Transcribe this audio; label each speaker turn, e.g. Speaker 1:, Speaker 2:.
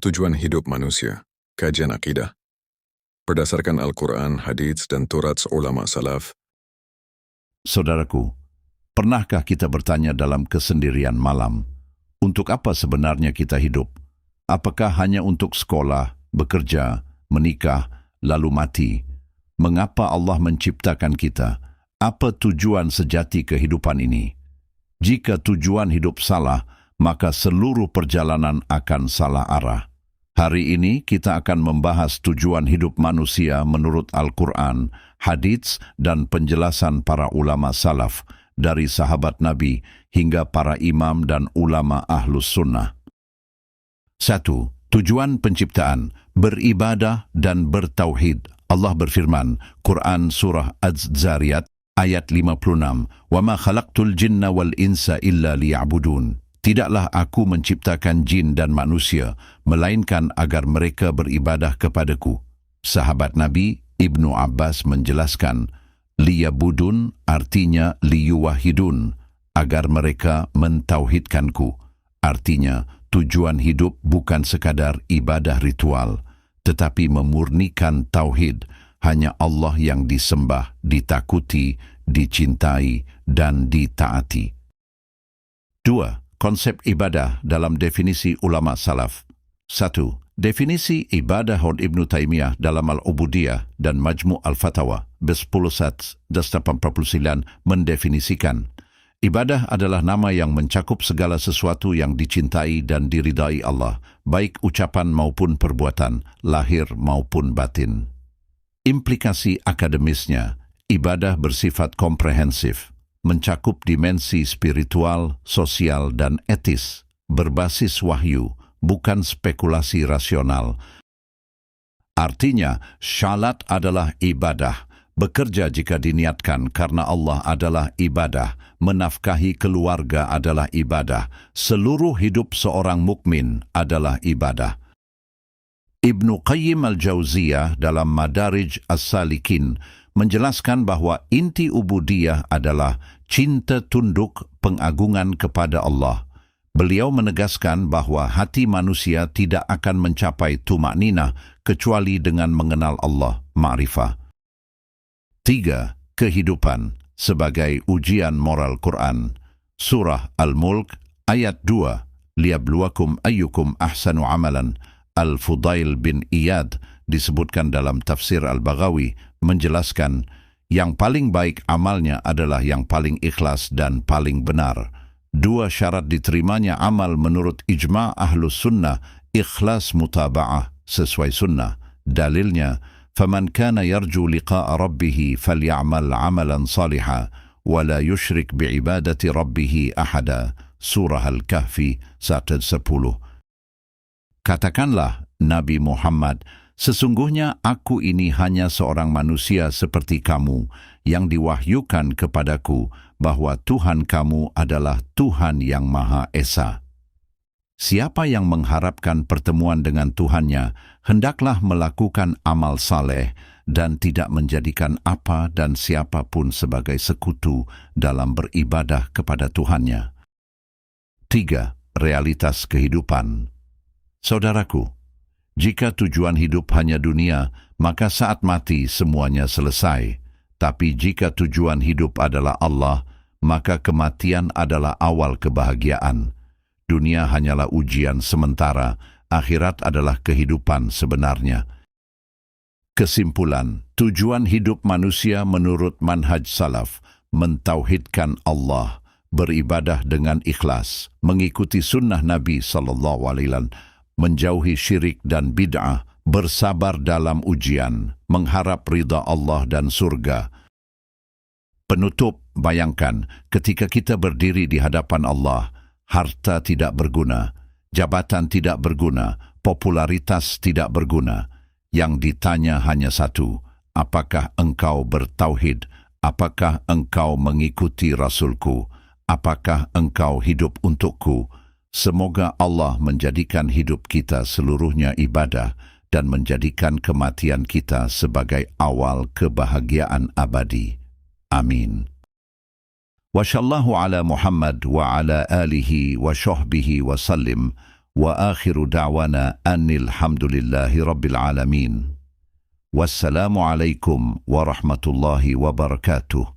Speaker 1: Tujuan hidup manusia. Kajian akidah. Berdasarkan Al-Quran, hadits, dan turat ulama salaf.
Speaker 2: Saudaraku, pernahkah kita bertanya dalam kesendirian malam, untuk apa sebenarnya kita hidup? Apakah hanya untuk sekolah, bekerja, menikah, lalu mati? Mengapa Allah menciptakan kita? Apa tujuan sejati kehidupan ini? Jika tujuan hidup salah, maka seluruh perjalanan akan salah arah. Hari ini kita akan membahas tujuan hidup manusia menurut Al-Quran, hadits, dan penjelasan para ulama salaf, dari sahabat Nabi hingga para imam dan ulama ahlus sunnah. 1. Tujuan penciptaan, beribadah dan bertauhid. Allah berfirman, Quran Surah Az-Zariyat, ayat 56, وَمَا خَلَقْتُ الْجِنَّ وَالْإِنسَ إِلَّا لِيَعْبُدُونَ. Tidaklah aku menciptakan jin dan manusia, melainkan agar mereka beribadah kepadaku. Sahabat Nabi Ibnu Abbas menjelaskan, liyabudun artinya liyuwahidun, agar mereka mentauhidkanku. Artinya, tujuan hidup bukan sekadar ibadah ritual, tetapi memurnikan tauhid. Hanya Allah yang disembah, ditakuti, dicintai, dan ditaati. 2. Konsep ibadah dalam definisi ulama salaf. 1. Definisi ibadah oleh Ibnu Taimiyah dalam Al-Ubudiyah dan Majmu' Al-Fatawa, 10 sats, 89, mendefinisikan, ibadah adalah nama yang mencakup segala sesuatu yang dicintai dan diridai Allah, baik ucapan maupun perbuatan, lahir maupun batin. Implikasi akademisnya, ibadah bersifat komprehensif, mencakup dimensi spiritual, sosial, dan etis, berbasis wahyu, bukan spekulasi rasional. Artinya, syalat adalah ibadah, bekerja jika diniatkan karena Allah adalah ibadah, menafkahi keluarga adalah ibadah, seluruh hidup seorang mukmin adalah ibadah. Ibnu Qayyim Al-Jauziyah dalam Madarij As-Salikin menjelaskan bahwa inti ubudiyah adalah cinta tunduk pengagungan kepada Allah. Beliau menegaskan bahwa hati manusia tidak akan mencapai tumakninah kecuali dengan mengenal Allah, ma'rifah. 3. Kehidupan sebagai ujian moral Quran. Surah Al-Mulk ayat 2. Liyabluwakum ayyukum ahsanu amalan. Al-Fudail bin Iyad disebutkan dalam tafsir Al-Baghawi menjelaskan, yang paling baik amalnya adalah yang paling ikhlas dan paling benar. 2 syarat diterimanya amal menurut ijma' ahlus sunnah, ikhlas mutaba'ah sesuai sunnah. Dalilnya, فَمَنْ كَانَ يَرْجُو لِقَاءَ رَبِّهِ فَلْيَعْمَلْ عَمَلًا صَالِحًا وَلَا يُشْرِكْ بِعِبَادَةِ رَبِّهِ أَحَدًا. Surah Al-Kahfi 1:10. Katakanlah, Nabi Muhammad, sesungguhnya aku ini hanya seorang manusia seperti kamu yang diwahyukan kepadaku bahwa Tuhan kamu adalah Tuhan yang Maha Esa. Siapa yang mengharapkan pertemuan dengan Tuhannya, hendaklah melakukan amal saleh dan tidak menjadikan apa dan siapapun sebagai sekutu dalam beribadah kepada Tuhannya. 3. Realitas kehidupan. Saudaraku, jika tujuan hidup hanya dunia, maka saat mati semuanya selesai. Tapi jika tujuan hidup adalah Allah, maka kematian adalah awal kebahagiaan. Dunia hanyalah ujian sementara, akhirat adalah kehidupan sebenarnya. Kesimpulan, tujuan hidup manusia menurut manhaj salaf, mentauhidkan Allah, beribadah dengan ikhlas, mengikuti sunnah Nabi SAW, menjauhi syirik dan bid'ah, bersabar dalam ujian, mengharap ridha Allah dan surga. Penutup, bayangkan ketika kita berdiri di hadapan Allah, harta tidak berguna, jabatan tidak berguna, popularitas tidak berguna. Yang ditanya hanya satu, apakah engkau bertauhid? Apakah engkau mengikuti Rasulku? Apakah engkau hidup untukku? Semoga Allah menjadikan hidup kita seluruhnya ibadah dan menjadikan kematian kita sebagai awal kebahagiaan abadi. Amin. Wa sallallahu ala Muhammad wa ala alihi wa sahbihi wa sallim. Wa akhiru da'wana anil hamdulillahi rabbil alamin. Wassalamualaikum warahmatullahi wabarakatuh.